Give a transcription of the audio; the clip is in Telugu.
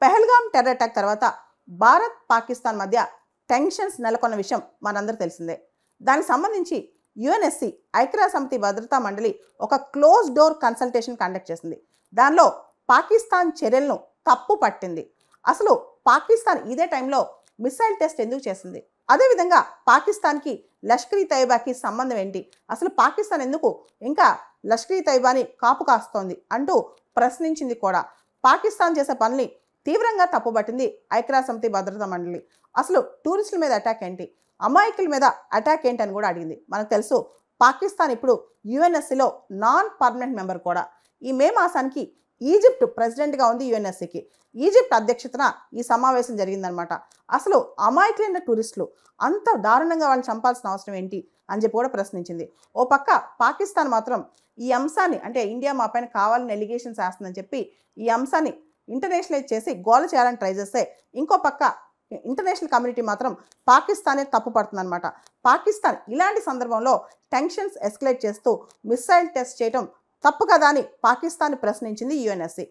పెహల్గాం టెర్రర్ అటాక్ తర్వాత భారత్ పాకిస్తాన్ మధ్య టెన్షన్స్ నెలకొన్న విషయం మనందరూ తెలిసిందే. దానికి సంబంధించి యుఎన్ఎస్సి ఐక్యరాజ్యసమితి భద్రతా మండలి ఒక క్లోజ్ డోర్ కన్సల్టేషన్ కండక్ట్ చేసింది. దానిలో పాకిస్తాన్ చర్యలను తప్పు పట్టింది. అసలు పాకిస్తాన్ ఇదే టైంలో మిసైల్ టెస్ట్ ఎందుకు చేసింది, అదేవిధంగా పాకిస్తాన్కి లష్కర్ తైబాకి సంబంధం ఏంటి, అసలు పాకిస్తాన్ ఎందుకు ఇంకా లష్కర్ తైబాని కాపు కాస్తోంది అంటూ ప్రశ్నించింది కూడా. పాకిస్తాన్ చేసే పనుల్ని తీవ్రంగా తప్పుపట్టింది ఐక్యరాజ్యసమితి భద్రతా మండలి. అసలు టూరిస్టుల మీద అటాక్ ఏంటి, అమాయకుల మీద అటాక్ ఏంటి అని కూడా అడిగింది. మనకు తెలుసు పాకిస్తాన్ ఇప్పుడు యుఎన్ఎస్సిలో నాన్ పర్మనెంట్ మెంబర్ కూడా. ఈ మే మాసానికి ఈజిప్ట్ ప్రెసిడెంట్గా ఉంది యుఎన్ఎస్సికి. ఈజిప్ట్ అధ్యక్షతన ఈ సమావేశం జరిగిందనమాట. అసలు అమాయకులైన టూరిస్టులు అంత దారుణంగా వాళ్ళని చంపాల్సిన అవసరం ఏంటి అని చెప్పి కూడా ప్రశ్నించింది. ఓ పక్క పాకిస్తాన్ మాత్రం ఈ అంశాన్ని, అంటే ఇండియా మా పైన కావాలని ఎలిగేషన్స్ వేస్తుందని చెప్పి ఈ అంశాన్ని ఇంటర్నేషనలైజ్ చేసి గోల చేయాలని ట్రై చేస్తే, ఇంకో పక్క ఇంటర్నేషనల్ కమ్యూనిటీ మాత్రం పాకిస్తానే తప్పు పడుతుందన్నమాట. పాకిస్తాన్ ఇలాంటి సందర్భంలో టెన్షన్స్ ఎస్కలేట్ చేస్తూ మిసైల్ టెస్ట్ చేయడం తప్పు కదా అని పాకిస్తాన్ ప్రశ్నించింది యుఎన్ఎస్సి.